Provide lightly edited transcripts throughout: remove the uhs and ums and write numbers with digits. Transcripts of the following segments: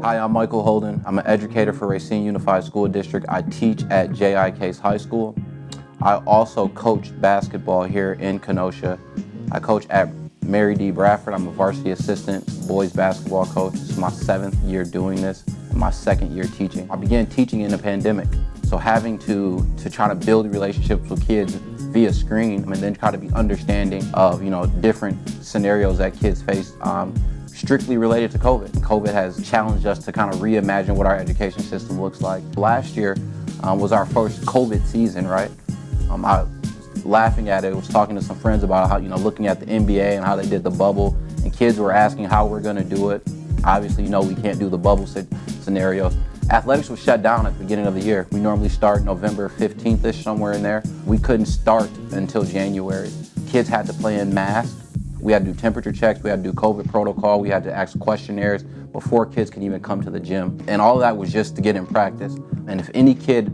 Hi, I'm Michael Holden. I'm an educator for Racine Unified School District. I teach at J.I. Case High School. I also coach basketball here in Kenosha. I coach at Mary D. Bradford. I'm a varsity assistant boys basketball coach. This is my 7th year doing this, and my 2nd year teaching. I began teaching in the pandemic, so having to try to build relationships with kids via screen and then try to be understanding of different scenarios that kids face strictly related to COVID. COVID has challenged us to kind of reimagine what our education system looks like. Last year was our first COVID season, right? I was laughing at it, was talking to some friends about how, looking at the NBA and how they did the bubble, and kids were asking how we're gonna do it. Obviously, we can't do the bubble scenarios. Athletics was shut down at the beginning of the year. We normally start November 15th-ish, somewhere in there. We couldn't start until January. Kids had to play in masks. We had to do temperature checks, we had to do COVID protocol, we had to ask questionnaires before kids could even come to the gym. And all of that was just to get in practice. And if any kid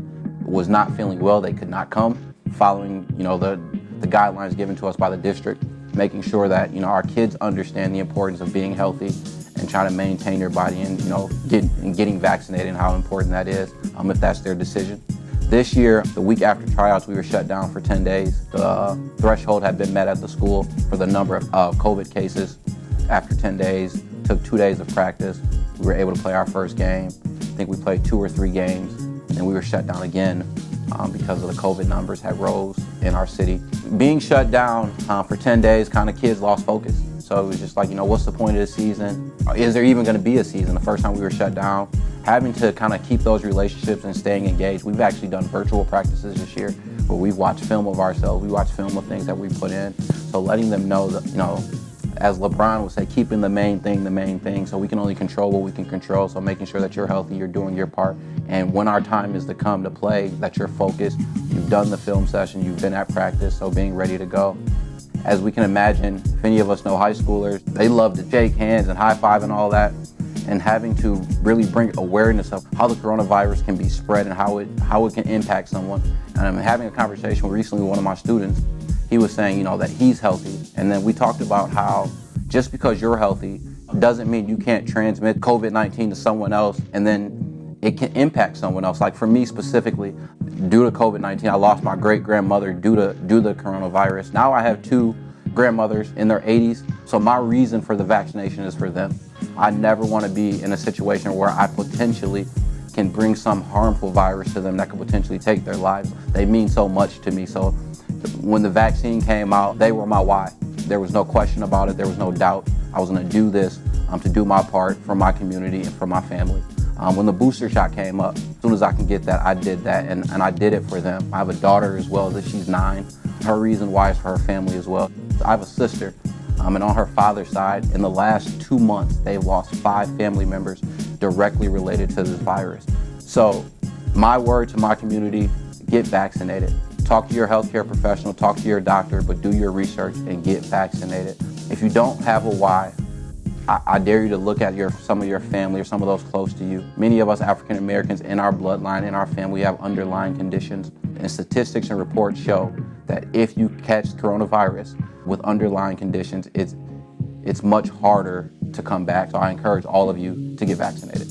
was not feeling well, they could not come, following the guidelines given to us by the district, making sure that our kids understand the importance of being healthy and trying to maintain their body and getting vaccinated and how important that is if that's their decision. This year, the week after tryouts, we were shut down for 10 days. The threshold had been met at the school for the number of COVID cases. After 10 days, took 2 days of practice. We were able to play our first game. I think we played 2 or 3 games, and we were shut down again because of the COVID numbers had rose in our city. Being shut down for 10 days, kids lost focus. So it was just like, what's the point of the season? Is there even gonna be a season? The first time we were shut down, having to keep those relationships and staying engaged. We've actually done virtual practices this year where we've watched film of ourselves, we watched film of things that we put in. So letting them know that, as LeBron would say, keeping the main thing, so we can only control what we can control. So making sure that you're healthy, you're doing your part. And when our time is to come to play, that you're focused, you've done the film session, you've been at practice, so being ready to go. As we can imagine, if any of us know high schoolers, they love to shake hands and high five and all that. And having to really bring awareness of how the coronavirus can be spread and how it can impact someone. And I'm having a conversation recently with one of my students. He was saying, that he's healthy. And then we talked about how just because you're healthy doesn't mean you can't transmit COVID-19 to someone else, and then it can impact someone else. Like for me specifically, due to COVID-19, I lost my great-grandmother due to the coronavirus. Now I have 2 grandmothers in their 80s, so my reason for the vaccination is for them. I never want to be in a situation where I potentially can bring some harmful virus to them that could potentially take their lives. They mean so much to me. So when the vaccine came out, they were my why. There was no question about it. There was no doubt. I was going to do this to do my part for my community and for my family. When the booster shot came up, as soon as I can get that, I did that, and I did it for them. I have a daughter as well, that she's 9. Her reason why is for her family as well. I have a sister. And on her father's side, in the last 2 months, they've lost 5 family members directly related to this virus. So my word to my community, get vaccinated. Talk to your healthcare professional, talk to your doctor, but do your research and get vaccinated. If you don't have a why, I dare you to look at some of your family or some of those close to you. Many of us African Americans in our bloodline, in our family, have underlying conditions. And statistics and reports show that if you catch coronavirus with underlying conditions, it's much harder to come back. So I encourage all of you to get vaccinated.